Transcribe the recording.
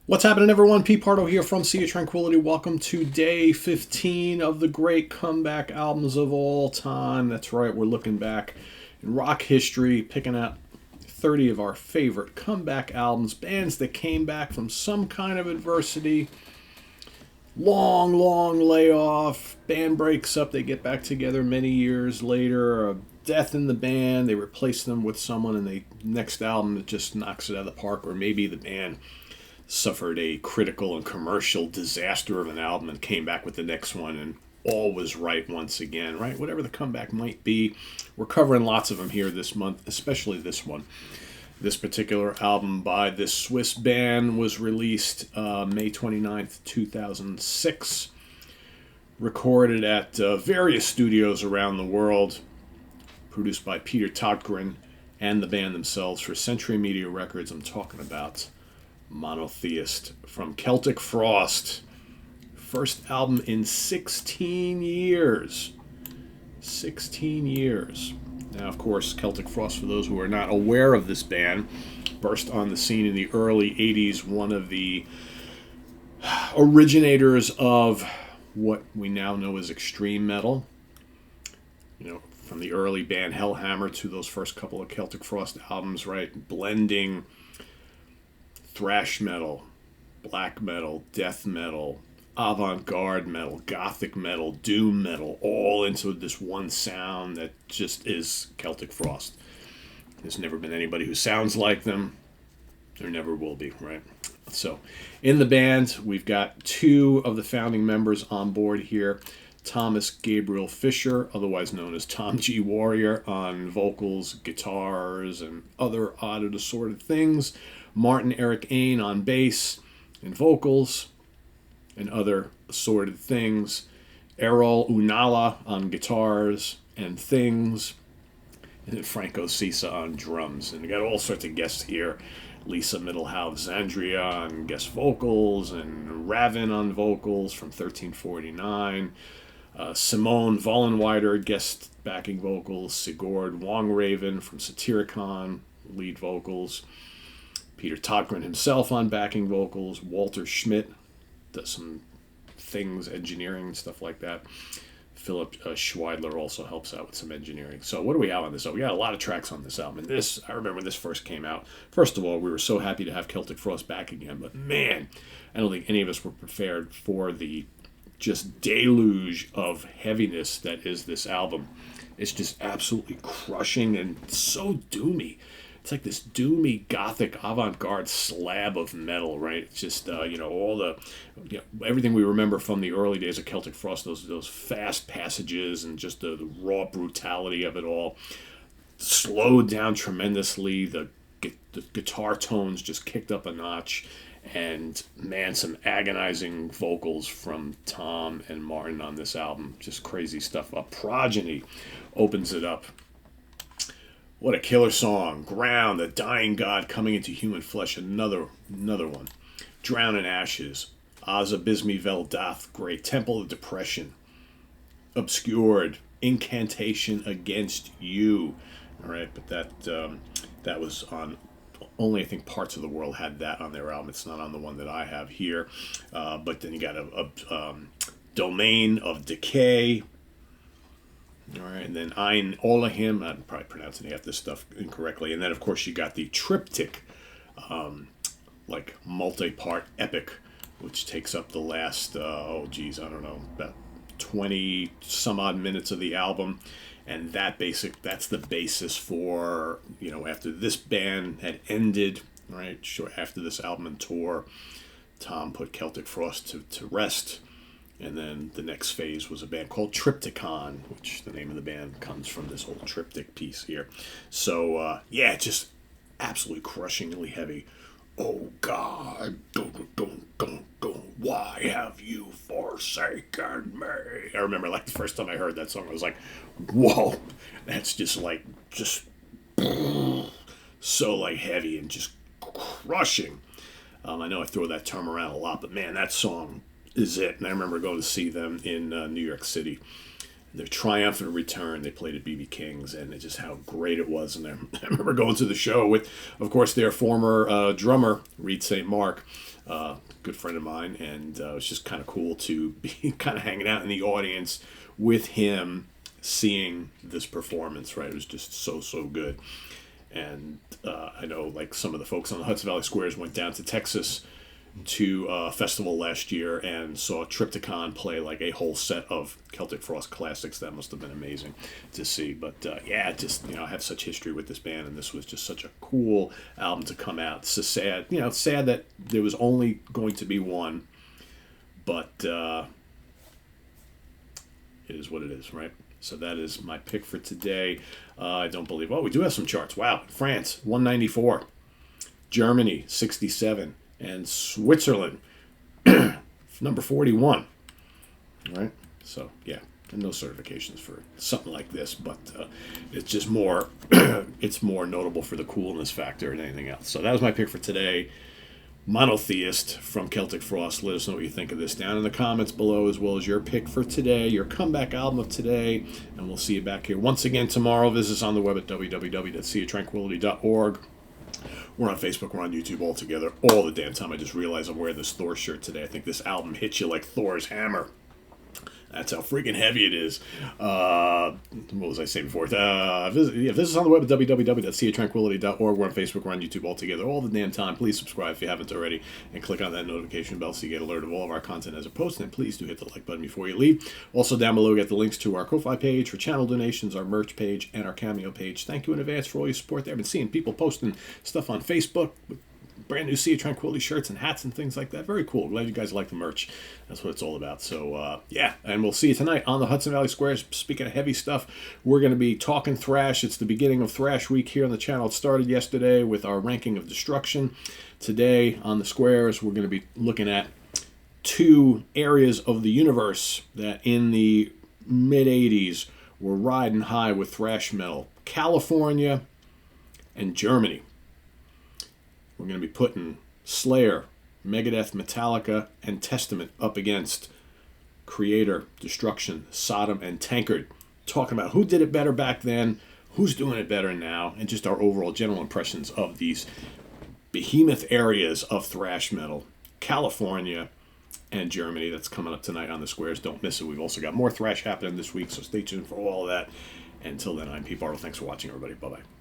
What's happening, everyone? Pete Pardo here from Sea of Tranquility. Welcome to day 15 of the great comeback albums of all time. That's right, we're looking back in rock history, picking out 30 of our favorite comeback albums, bands that came back from some kind of adversity. Long layoff, band breaks up, they get back together many years later, a death in the band, they replace them with someone, and the next album that just knocks it out of the park, or maybe the band suffered a critical and commercial disaster of an album and came back with the next one and all was right once again, right? Whatever the comeback might be, we're covering lots of them here this month, especially this one. This particular album by this Swiss band was released May 29th, 2006. Recorded at various studios around the world. Produced by Peter Totgren and the band themselves for Century Media Records. I'm talking about Monotheist from Celtic Frost. First album in 16 years. 16 years. Now, of course, Celtic Frost, for those who are not aware of this band, burst on the scene in the early 80s, one of the originators of what we now know as extreme metal. You know, from the early band Hellhammer to those first couple of Celtic Frost albums, right? Blending thrash metal, black metal, death metal, avant-garde metal, gothic metal, doom metal, all into this one sound that just is Celtic Frost. There's never been anybody who sounds like them. There never will be, right? So, in the band, we've got two of the founding members on board here. Thomas Gabriel Fisher, otherwise known as Tom G. Warrior, on vocals, guitars, and other odd and assorted things. Martin Eric Ain on bass and vocals and other assorted things. Errol Unala on guitars and things. And then Franco Sisa on drums. And we got all sorts of guests here. Lisa Middlehouse-Zandria on guest vocals, and Ravin on vocals from 1349. Simone Vollenweider, guest backing vocals. Sigurd Wongraven from Satyricon, lead vocals. Peter Totgren himself on backing vocals. Walter Schmidt does some things, engineering, stuff like that. Philip Schweidler also helps out with some engineering. So what do we have on this album? We got a lot of tracks on this album. And this, I remember when this first came out. First of all, we were so happy to have Celtic Frost back again. But man, I don't think any of us were prepared for the just deluge of heaviness that is this album. It's just absolutely crushing and so doomy. It's like this doomy gothic avant-garde slab of metal, right? It's just all the everything we remember from the early days of Celtic Frost, those fast passages and just the raw brutality of it all, slowed down tremendously. The guitar tones just kicked up a notch, and man, some agonizing vocals from Tom and Martin on this album. Just crazy stuff. Progeny opens it up. What a killer song. Ground, the dying god coming into human flesh. Another one. Drown in Ashes. Aza Bismi Vel Dath. Great. Temple of Depression. Obscured. Incantation Against You. All right, but that was on only, I think, Parts of the World had that on their album. It's not on the one that I have here. But then you got a Domain of Decay. All right, and then Ein Olahim, I'm probably pronouncing half this stuff incorrectly. And then, of course, you got the triptych, multi-part epic, which takes up the last, I don't know, about 20 some odd minutes of the album. And that's the basis for, after this band had ended, right, sure, after this album and tour, Tom put Celtic Frost to rest. And then the next phase was a band called Triptychon, which the name of the band comes from this whole triptych piece here. So, just absolutely crushingly heavy. Oh, God, why have you forsaken me? I remember, the first time I heard that song, I was like, whoa, that's just so, heavy and just crushing. I know I throw that term around a lot, but, man, that song is it. And I remember going to see them in New York City. their triumphant return. They played at BB King's, and just how great it was. And I remember going to the show with, of course, their former drummer, Reed St. Mark, good friend of mine, and it was just kind of cool to be kind of hanging out in the audience with him, seeing this performance, right? It was just so good. And I know, like, some of the folks on the Hudson Valley Squares went down to Texas to a festival last year and saw Triptychon play like a whole set of Celtic Frost classics. That must have been amazing to see. But yeah, just, I have such history with this band, and this was just such a cool album to come out. It's so sad, it's sad that there was only going to be one, but it is what it is, right? So that is my pick for today. I don't believe, we do have some charts. Wow. France, 194. Germany, 67. And Switzerland, number 41. All right? So, yeah, and no certifications for something like this, but it's just more, it's more notable for the coolness factor than anything else. So that was my pick for today. Monotheist from Celtic Frost. Let us know what you think of this down in the comments below, as well as your pick for today, your comeback album of today, and we'll see you back here once again tomorrow. Visit us on the web at www.seaoftranquility.org. We're on Facebook, we're on YouTube all together all the damn time. I just realized I'm wearing this Thor shirt today. I think this album hits you like Thor's hammer. That's how freaking heavy it is. What was I saying before? Visit us on the web at www.seaoftranquility.org. We're on Facebook, we're on YouTube all together all the damn time. Please subscribe if you haven't already, and click on that notification bell so you get alert of all of our content as it posts. And please do hit the like button before you leave. Also, down below, get the links to our Ko-Fi page for channel donations, our merch page, and our Cameo page. Thank you in advance for all your support there. I've been seeing people posting stuff on Facebook with brand new Sea of Tranquility shirts and hats and things like that. Very cool. Glad you guys like the merch. That's what it's all about. So, yeah, and we'll see you tonight on the Hudson Valley Squares. Speaking of heavy stuff, we're going to be talking thrash. It's the beginning of Thrash Week here on the channel. It started yesterday with our ranking of destruction. Today on the Squares, we're going to be looking at two areas of the universe that in the mid-'80s were riding high with thrash metal. California and Germany. We're going to be putting Slayer, Megadeth, Metallica, and Testament up against Creator, Destruction, Sodom, and Tankard. Talking about who did it better back then, who's doing it better now, and just our overall general impressions of these behemoth areas of thrash metal. California and Germany. That's coming up tonight on the Squares. Don't miss it. We've also got more thrash happening this week, so stay tuned for all of that. Until then, I'm Pete Pardo. Thanks for watching, everybody. Bye-bye.